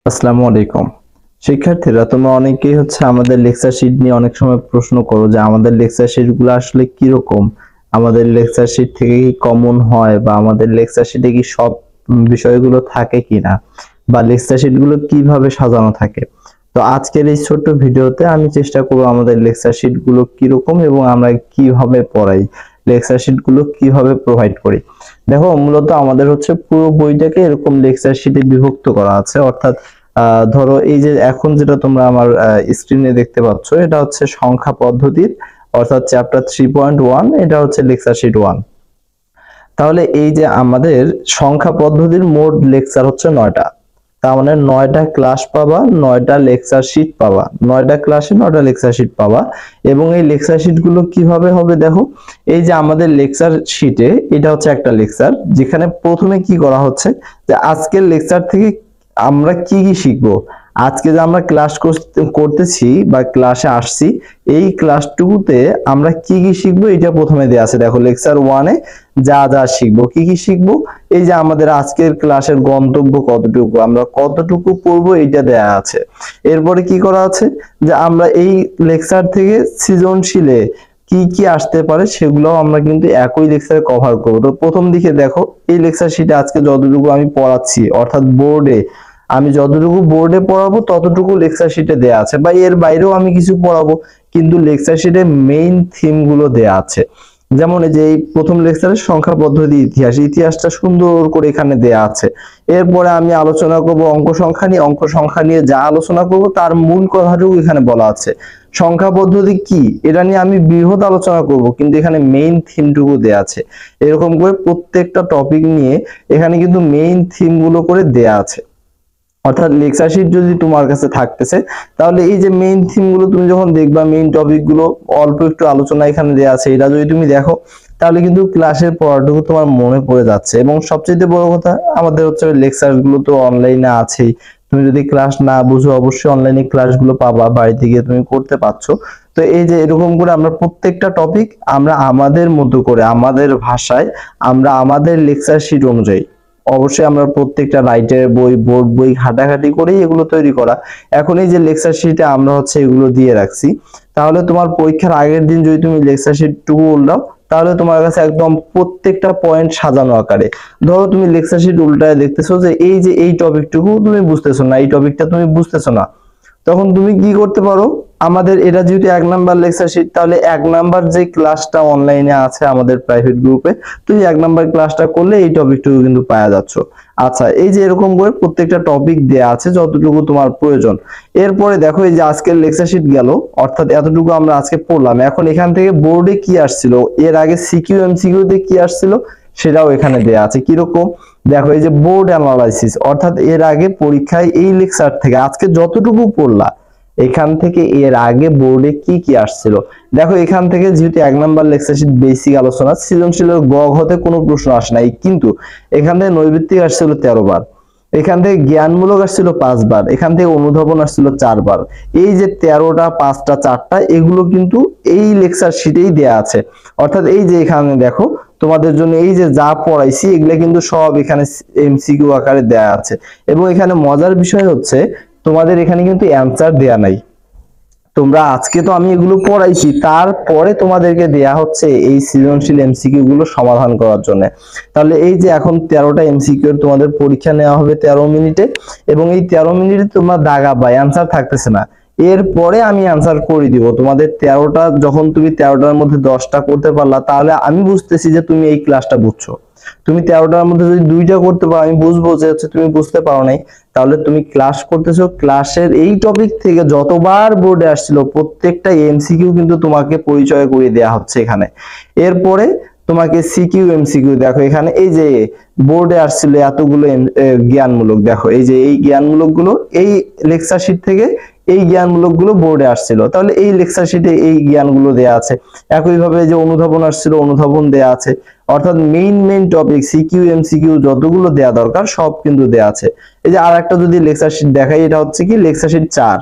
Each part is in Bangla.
আসসালামু আলাইকুম। শিক্ষার্থীরা, তোমরা অনেকেই আমাদের লেকচার শিট নিয়ে অনেক সময় প্রশ্ন করো যে আমাদের লেকচার শিট গুলো আসলে কি রকম, আমাদের লেকচার শিট থেকে কি কমন হয়, বা আমাদের লেকচার শিটে কি সব বিষয়গুলো থাকে কিনা, বা লেকচার শিট গুলো কিভাবে সাজানো থাকে। তো আজকের এই ছোট্ট ভিডিওতে আমি চেষ্টা করব আমাদের লেকচার শিট গুলো কি রকম এবং আমরা কিভাবে পড়াই, লেকচার শিট গুলো কিভাবে প্রোভাইড করি। দেখো, মূলত আমাদের পুরো বইটাকে এরকম লেকচার শিটে বিভক্ত করা আছে। অর্থাৎ ধরো এই যে এখন যেটা তোমরা আমার স্ক্রিনে দেখতে পাচ্ছ, এটা সংখ্যা পদ্ধতির, অর্থাৎ চ্যাপ্টার 3.1, এটা লেকচার শিট 1। তাহলে এই যে আমাদের সংখ্যা পদ্ধতির মোট লেকচার 9টা। তার মানে 9টা ক্লাস পাবা, 9টা লেকচার শিট পাবা, 9টা ক্লাসে 9টা লেকচার শিট পাবা। এবং এই লেকচার শিট গুলো কিভাবে হবে দেখো, এই যে আমাদের লেকচার শিটে এটা একটা লেকচার, যেখানে প্রথমে কি করা হচ্ছে যে আজকের লেকচার থেকে আমরা কি কি শিখবো। আজকে যে আমরা ক্লাস করতেছি বা ক্লাসে আসছি, এই ক্লাসটুকুতে আমরা কি কি শিখবো এটা প্রথমে দেয়া আছে। দেখো, লেকচার 1-এ যা যা শিখবো, কি কি শিখবো, এই যে আমাদের আজকের ক্লাসের গন্তব্য কতটুকু, আমরা কতটুকু পড়বো, এটা দেয়া আছে। এরপরে কি করা আছে যে আমরা এই লেকচার থেকে সৃজনশীলে কি কি আসতে পারে সেগুলো আমরা কিন্তু একই লেকচারে কভার করবো। তো প্রথম দিকে দেখো, এই লেকচার শিটে আজকে যতটুকু আমি পড়াচ্ছি, অর্থাৎ বোর্ডে আমি যতটুকু বোর্ডে পড়াবো ততটুকু লেকচার শিটে দেয়া আছে, বা এর বাইরেও আমি কিছু পড়াবো, কিন্তু লেকচার শিটে মেইন থিম গুলো দেয়া আছে। যেমন এই যে এই প্রথম লেকচারের সংখ্যা পদ্ধতি ইতিহাসটা সুন্দর করে এখানে দেয়া আছে। এরপরে আমি আলোচনা করব অঙ্ক সংখ্যা নিয়ে, অঙ্ক সংখ্যা নিয়ে যা আলোচনা করব তার মূল কথাটুকু এখানে বলা আছে। সংখ্যা পদ্ধতি কি এটা নিয়ে আমি বৃহৎ আলোচনা করব, কিন্তু এখানে মেইন থিমটুকু দেয়া আছে। এরকম করে প্রত্যেকটা টপিক নিয়ে এখানে কিন্তু মেইন থিম গুলো করে দেয়া আছে। অর্থাৎ লেকচার শিট যদি তোমার কাছে থাকতেছে, তাহলে এই যে মেইন থিম গুলো তুমি যখন দেখবা, মেইন টপিক গুলো অল্প একটু আলোচনা এখানে দেওয়া আছে, এটা যদি তুমি দেখো তাহলে কিন্তু ক্লাসের পড়াটুকু তোমার মনে পড়ে যাচ্ছে। এবং সবচেয়ে বড় কথা, আমাদের লেকচার গুলো তো অনলাইনে আছেই। তুমি যদি ক্লাস না বুঝো, অবশ্যই অনলাইনে ক্লাসগুলো পাবা, বাড়িতে গিয়ে তুমি করতে পারছো। তো এই যে এরকম করে আমরা প্রত্যেকটা টপিক আমরা আমাদের মতো করে, আমাদের ভাষায়, আমরা আমাদের লেকচার শিট অনুযায়ী, অবশ্যই আমরা প্রত্যেকটা রাইটারের বই, বোর্ড বই ঘাটাঘাটি করেই এগুলো তৈরি করা। এখন এই যে লেকচার শিটে আমরা এগুলো দিয়ে রাখছি, তাহলে তোমার পরীক্ষার আগের দিন যদি তুমি লেকচার শিট টুকু উল্টাও, তাহলে তোমার কাছে একদম প্রত্যেকটা পয়েন্ট সাজানো আকারে। ধরো তুমি লেকচার শিট উল্টায় দেখতেছো যে এই যে এই টপিকটুকু তুমি বুঝতেছো না, এই টপিকটা তুমি বুঝতেছো না, তখন তুমি কি করতে পারো, আমাদের এটা যেহেতু 1 নাম্বার লেকচার শিট, তাহলে 1 নাম্বার যে ক্লাসটা অনলাইনে আছে আমাদের প্রাইভেট গ্রুপে, তুমি 1 নাম্বার ক্লাসটা করলে এই টপিকটুকু কিন্তু পাওয়া যাচ্ছ। আচ্ছা, এই যে এরকম করে প্রত্যেকটা টপিক দেয়া আছে যতটুকু তোমার প্রয়োজন। এরপরে দেখো, এই যে আজকের লেকচার শিট গেল, অর্থাৎ এতটুকু আমরা আজকে পড়লাম। এখন এখান থেকে বোর্ডে কি আসছিল, এর আগে সিকিউ এমসিকিউ তে কি আসছিল সেটাও এখানে দেয়া আছে। কিরকম দেখো, এই যে বোর্ড অ্যানালাইসিস, অর্থাৎ এর আগে পরীক্ষায় এই লেকচার থেকে আজকে যতটুকু পড়লা, এখান থেকে এর আগে বোর্ডে কি কি আসছিল। দেখো, এখান থেকে যেহেতু 1 নাম্বার লেকচার শিট বেসিক আলোচনা, সৃজনশীলের গ ঘতে কোনো প্রশ্ন আসে নাই, কিন্তু এখান থেকে নৈর্ব্যক্তিক আসছিল 13 বার, এখান থেকে জ্ঞানমূলক আসছিল 5 বার, এখান থেকে অনুধাবন আসছিল 4 বার। এই যে 13টা, 5টা, 4টা, এগুলো কিন্তু এই লেকচার শিটেই দেয়া আছে। অর্থাৎ এই যে এখানে দেখো, তোমাদের জন্য এই যে যা পড়াইছি এগুলো কিন্তু সব এখানে এমসিকিউ আকারে দেয়া আছে। এবং এখানে মজার বিষয় তোমাদের এখানে কিন্তু অ্যানসার দেয়া নাই। তোমরা আজকে তো আমি এগুলো পড়াইছি, তারপরে তোমাদেরকে দেয়া হচ্ছে এই সৃজনশীল এমসিকিউ গুলো সমাধান করার জন্য। তাহলে এই যে এখন 13টা এমসিকিউ তোমাদের পরীক্ষা নেওয়া হবে 13 মিনিটে, এবং এই 13 মিনিটে তোমরা দাগাবা, অ্যানসার থাকতেছে না। এরপরে আমি অ্যানসার করে দিব তোমাদের 13টা। যখন তুমি 13টার মধ্যে 10টা করতে পারলা, তাহলে আমি বুঝতেছি যে তুমি এই ক্লাসটা বুঝছো। তুমি 13টার মধ্যে যদি 2টা করতে পারো, আমি বুঝবো যে তুমি বুঝতে পারো নাই। তাহলে তুমি ক্লাস করতেছো, ক্লাসের এই টপিক থেকে যতবার বোর্ডে আসছিল প্রত্যেকটা এমসিকিউ কিন্তু তোমাকে পরিচয় করিয়ে দেয়া হচ্ছে এখানে। এরপরে তোমাকে সিকিউ এমসিকিউ, দেখো এখানে এই যে বোর্ডে আসছিল এতগুলো জ্ঞানমূলক, দেখো এই যে এই জ্ঞানমূলক গুলো এই লেকচার শিট থেকে, এই জ্ঞানমূলক গুলো বোর্ডে আসছিল, তাহলে এই লেকচার শিটে এই জ্ঞানগুলো দেয়া আছে। একইভাবে যে অনুধাবন আসছিল, অনুধাবন দেয়া আছে। অর্থাৎ মেইন টপিক সিকিউ এমসিকিউ যতগুলো দেয়া দরকার সব কিন্তু দেয়া আছে। এই যে আরেকটা যদি লেকচার শিট দেখাই, এটা কি লেকচার শিট 4,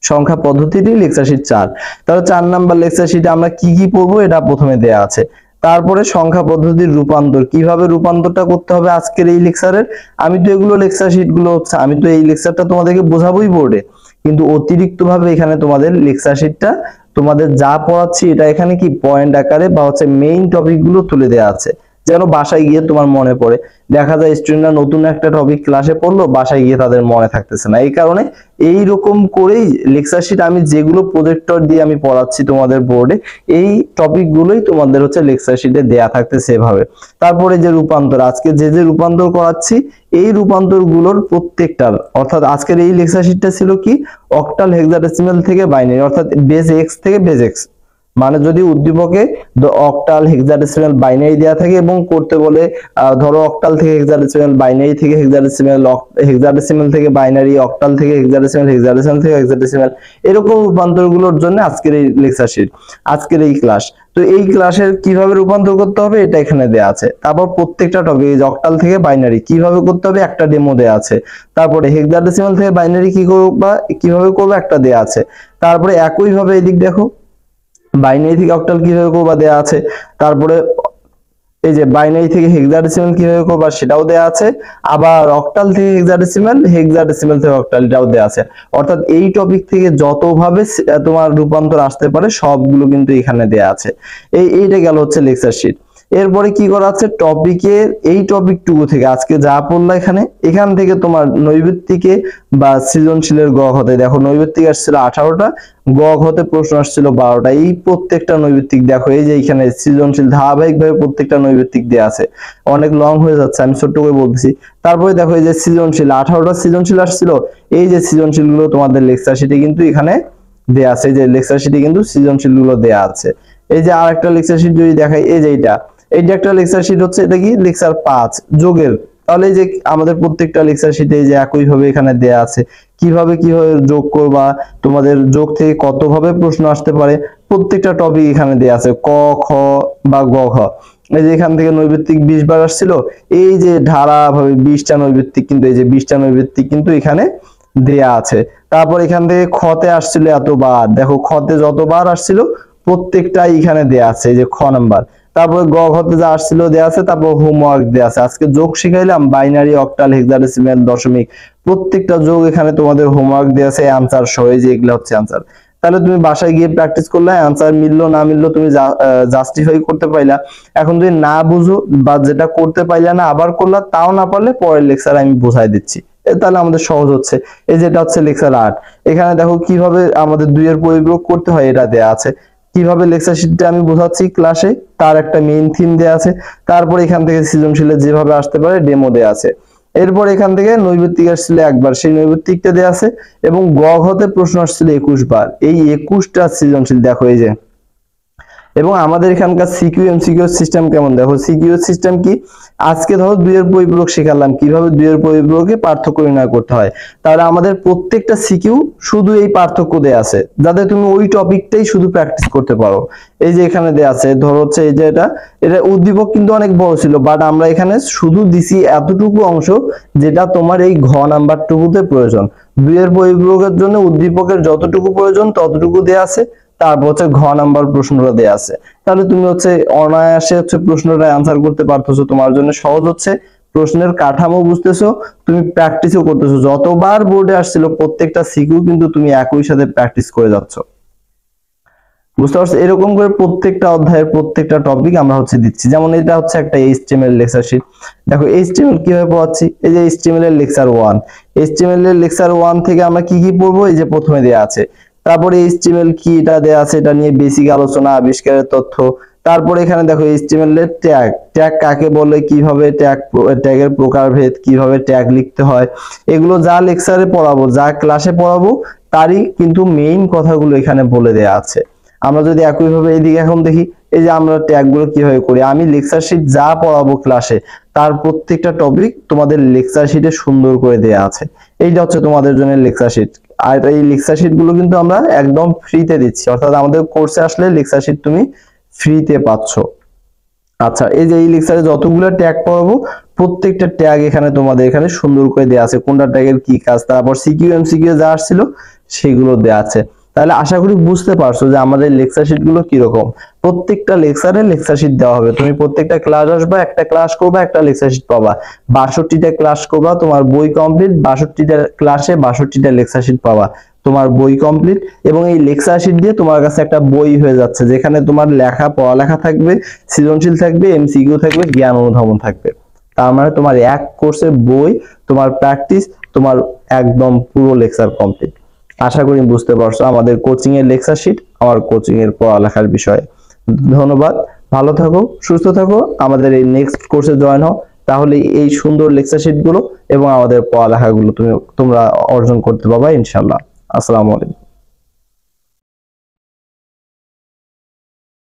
সংখ্যা পদ্ধতিটি লেকচার শিট 4। তাহলে 4 নাম্বার লেকচার শিটে আমরা কি কি পড়বো এটা প্রথমে দেয়া আছে। তারপরে সংখ্যা পদ্ধতির রূপান্তর, কিভাবে রূপান্তরটা করতে হবে আজকের এই লেকচারের। আমি তো এগুলো লেকচার শিট গুলো হচ্ছে, আমি তো এই লেকচারটা তোমাদেরকে বোঝাবোই বোর্ডে, কিন্তু অতিরিক্ত ভাবে এখানে তোমাদের লেকচার শিটটা তোমাদের যা পড়াচ্ছি এটা এখানে কি পয়েন্ট আকারে বা হচ্ছে মেইন টপিক গুলো তুলে দেওয়া আছে, যেন বাসায় গিয়ে তোমার মনে পড়ে। দেখা যায় স্টুডেন্টরা নতুন একটা টপিক ক্লাসে পড়লো, বাসায় গিয়ে তাদের মনে থাকতেছে না। এই কারণে এই রকম করেই লেকচার শিট আমি যেগুলো প্রজেক্টর দিয়ে আমি পড়াচ্ছি তোমাদের বোর্ডে, এই টপিক গুলোই তোমাদের হচ্ছে লেকচার শিটে দেয়া থাকতেছে এভাবে। তারপরে যে রূপান্তর, আজকে যে রূপান্তর করাচ্ছি এই রূপান্তর গুলোর প্রত্যেকটার, অর্থাৎ আজকের এই লেকচার শিটটা ছিল কি অক্টাল হেক্সাডেসিমাল থেকে বাইনারি, অর্থাৎ বেজ এক্স থেকে বেজ এক্স, মানে যদি উদ্দীপকে অক্টাল হেক্সাডেসিমাল বাইনারি দেয়া থাকে এবং করতে বলে ধরো অক্টাল থেকে হেক্সাডেসিমাল, বাইনারি থেকে হেক্সাডেসিমাল, হেক্সাডেসিমাল থেকে বাইনারি, অক্টাল থেকে হেক্সাডেসিমাল, হেক্সাডেসিমাল থেকে হেক্সাডেসিমাল, এরকম রূপান্তর গুলোর জন্য আজকের এই লেকচার শিট, আজকের এই ক্লাস। তো এই ক্লাসের কিভাবে রূপান্তর করতে হবে এটা এখানে দেয়া আছে। তারপর প্রত্যেকটা টপিক অক্টাল থেকে বাইনারি কিভাবে করতে হবে একটা ডেমো দেয়া আছে। তারপরে হেক্সাডেসিমাল থেকে বাইনারি কি করবা কিভাবে করবে একটা দেয়া আছে। তারপরে একই ভাবে এদিক দেখো বাইনারি থেকে অক্টাল কিভাবে করবা দেয়া আছে। তারপরে এই যে বাইনারি থেকে হেক্সাডেসিমাল কিভাবে করবা সেটাও দেয়া আছে। আবার অক্টাল থেকে হেক্সাডেসিমাল, হেক্সাডেসিমাল থেকে অক্টাল এটাও দেয়া আছে। অর্থাৎ এই টপিক থেকে যতভাবে তোমার রূপান্তর আসতে পারে সবগুলো কিন্তু এখানে দেয়া আছে। এইটা গেল হচ্ছে লেকচার শিট। এরপরে কি করা আছে টপিকের এই টপিকটুকু থেকে আজকে যা পড়লা এখান থেকে তোমার নৈবেত্তিকে বা সৃজনশীলের গ হতে, দেখো নৈবেত্তিক আসছিল 18টা, গ হতে প্রশ্ন আসছিল 12টা। এই প্রত্যেকটা নৈবেত্তিক দেখো এই যে এখানে সৃজনশীল ধারাবাহিকভাবে প্রত্যেকটা নৈবেত্তিক দেয়া আছে। অনেক লং হয়ে যাচ্ছে আমি ছোট্ট করে বলতেছি। তারপরে দেখো এই যে সৃজনশীল 18টা সৃজনশীল আসছিল, এই যে সৃজনশীল গুলো তোমাদের লেকচার শিটে কিন্তু এখানে দেয়া আছে। এই যে লেকচার শিটে কিন্তু সৃজনশীল গুলো দেয়া আছে। এই যে আরেকটা লেকচার শিট যদি দেখাই, এই যে এইটা একটা লেকচার শিট হচ্ছে, এটা কি লেকচার 5 যোগের। তাহলে এই যে আমাদের প্রত্যেকটা লেকচার শিটে এই যে একই ভাবে এখানে দেয়া আছে কিভাবে যোগ করবা, তোমাদের যোগ থেকে কত ভাবে প্রশ্ন আসতে পারে প্রত্যেকটা টপিক এখানে দেয়া আছে, ক খ বা গ ঘ। এই যে এখান থেকে নৈবেত্তিক 20 বার আসছিল, এই যে ধারাভাবে 20টা নৈবেত্তিক কিন্তু এই যে 20টা নৈবেত্তিক কিন্তু এখানে দেয়া আছে। তারপর এখান থেকে খতে আসছিল এতবার, দেখো খতে যতবার আসছিল প্রত্যেকটাই এখানে দেয়া আছে, এই যে খ নাম্বার। তারপরে গ ঘতে যা আসছিল দেয়া আছে। তারপর হোমওয়ার্ক দেয়া আছে, আজকে যোগ শিখাইলাম বাইনারি, অক্টাল, হেক্সাডেসিমাল, দশমিক, প্রত্যেকটা যোগ এখানে তোমাদের হোমওয়ার্ক দেয়া আছে आंसर সহ। এই যে এগুলা হচ্ছে आंसर। তাহলে তুমি বাসায় গিয়ে প্র্যাকটিস করলে आंसर মিললো না মিললো তুমি জাস্টিফাই করতে পাইলা। এখন যদি না বুঝো বা যেটা করতে পাইলা না আবার করলা, তাও না পারলে পরের লেকচারে আমি বুঝাই দিচ্ছি, তাহলে আমাদের সহজ হচ্ছে। এই যেটা হচ্ছে লেকচার 8, এখানে দেখো কিভাবে আমাদের 2 এর পরিপ্রয়োগ করতে হয় এটা দেয়া আছে। কিভাবে লেকচার শিটটা আমি বোঝাচ্ছি ক্লাসে তার একটা মেইন থিম দেয়া আছে। তারপর এখান থেকে সৃজনশীলের যেভাবে আসতে পারে ডেমো দেয়া আছে। এরপর এখান থেকে নৈবেত্তিক আসছিল একবার, সেই নৈবেত্তিকটা দেয়া আছে। এবং গ ঘতে প্রশ্ন আসছিল 21 বার, এই 21টা সৃজনশীল দেখো এই যে। এবং আমাদের এখানকার সিকিউ এমসিকিউ সিস্টেম কেমন দেখো, সিকিউ সিস্টেম কি আজকে ধরো 2 এর পরিপূরক শিখালাম কিভাবে 2 এর পরিপূরকে পার্থক্য নির্ণয় করতে হয়। তাহলে আমাদের প্রত্যেকটা সিকিউ শুধু এই পার্থক্য দেয়া আছে, যাতে তুমি ওই টপিকটাই শুধু প্র্যাকটিস করতে পারো। এই যে এখানে দেয়া আছে ধরো হচ্ছে এই যে এটা উদ্দীপক কিন্তু অনেক বড় ছিল, বাট আমরা এখানে শুধু দিছি এতটুকু অংশ যেটা তোমার এই ঘ নাম্বারটুকুতে প্রয়োজন। 2 এর পরিপূরকের জন্য উদ্দীপকের যতটুকু প্রয়োজন ততটুকু দেয়া আছে। তারপর হচ্ছে ঘ নাম্বার প্রশ্নটা দেয়া আছে। তাহলে তুমি হচ্ছে অনায়াসে হচ্ছে প্রশ্নটা অ্যান্সার করতে পারতেছো, তোমার জন্য সহজ হচ্ছে। প্রশ্নের কাঠামো বুঝতেছো, তুমি প্র্যাকটিসও করতেছো। যতবার বোর্ডে আসছিল প্রত্যেকটা সিকিউ কিন্তু তুমি একই সাথে প্র্যাকটিস করে যাচ্ছ, বুঝতে পারছো। এরকম করে প্রত্যেকটা অধ্যায়ের প্রত্যেকটা টপিক আমরা হচ্ছে দিচ্ছি। যেমন এটা হচ্ছে একটা এইচটিএমএল লেকচার শিট, দেখো এইচটিএমএল কিভাবে পড়াচ্ছি। এই যে এইচটিএমএল এর লেকচার 1, এইচটিএমএল এর লেকচার 1 থেকে আমরা কি কি পড়বো এই যে প্রথমে দেয়া আছে। তারপরে এইচটিএমএল কি এটা দেয়া আছে, এটা নিয়ে বেসিক আলোচনা, আবিষ্কারের তথ্য। তারপরে এখানে দেখো এইচটিএমএল এর ট্যাগ, ট্যাগ কাকে বলে, কিভাবে ট্যাগের প্রকারভেদ, কিভাবে ট্যাগ লিখতে হয়, এগুলো যা লেকচারে পড়াবো, যা ক্লাসে পড়াবো তারই কিন্তু মেইন কথাগুলো এখানে বলে দেয়া আছে। আমরা যদি একইভাবে এইদিকে এখন দেখি, এই যে আমরা ট্যাগ গুলো কিভাবে করি, আমি লেকচার শিট যা পড়াবো ক্লাসে তার প্রত্যেকটা টপিক তোমাদের লেকচার শিটে সুন্দর করে দেয়া আছে। এইটা হচ্ছে তোমাদের জন্য লেকচার শিট। আর এই লেকচার শিট গুলো কিন্তু আমরা একদম ফ্রিতে দিচ্ছি, অর্থাৎ আমাদের কোর্সে আসলে লেকচার শিট তুমি ফ্রিতে পাচ্ছ। আচ্ছা, এই যে এই লেকচারে যতগুলো ট্যাগ পড়াবো প্রত্যেকটা ট্যাগ এখানে তোমাদের এখানে সুন্দর করে দেয়া আছে, কোনটা ট্যাগের কি কাজ। তারপর সিকিউ এমসিকিউ যা আসছিল সেগুলো দেয়া আছে। তাহলে আশা করি বুঝতে পারছো যে আমাদের লেকচার শিট গুলো কিরকম। প্রত্যেকটা লেকচারে লেকচার শিট দেওয়া হবে, তুমি প্রত্যেকটা ক্লাস আসবা, একটা ক্লাস করবা, একটা লেকচার শিট পাবা। 62টা ক্লাস করবা, তোমার বই কমপ্লিট। 62টা ক্লাসে 62টা লেকচার শিট পাবা, তোমার বই কমপ্লিট। এবং এই লেকচার শিট দিয়ে তোমার কাছে একটা বই হয়ে যাচ্ছে, যেখানে তোমার লেখা পড়ালেখা থাকবে, সৃজনশীল থাকবে, এমসিকিউ থাকবে, জ্ঞান অনুধাবন থাকবে। তার মানে তোমার এক কোর্সের বই, তোমার প্র্যাকটিস, তোমার একদম পুরো লেকচার কমপ্লিট। আশা করি বুঝতে পারছো আমাদের কোচিং এর লেকচার শিট, আমার কোচিং এর পড়ালেখার বিষয়ে। ধন্যবাদ, ভালো থাকো, সুস্থ থাকো, আমাদের এই নেক্সট কোর্সে জয়েন হও। তাহলে এই সুন্দর লেকচার শিট গুলো এবং আমাদের পড়ালেখাগুলো তোমরা অর্জন করতে পারবা ইনশাআল্লাহ। আসসালামু আলাইকুম।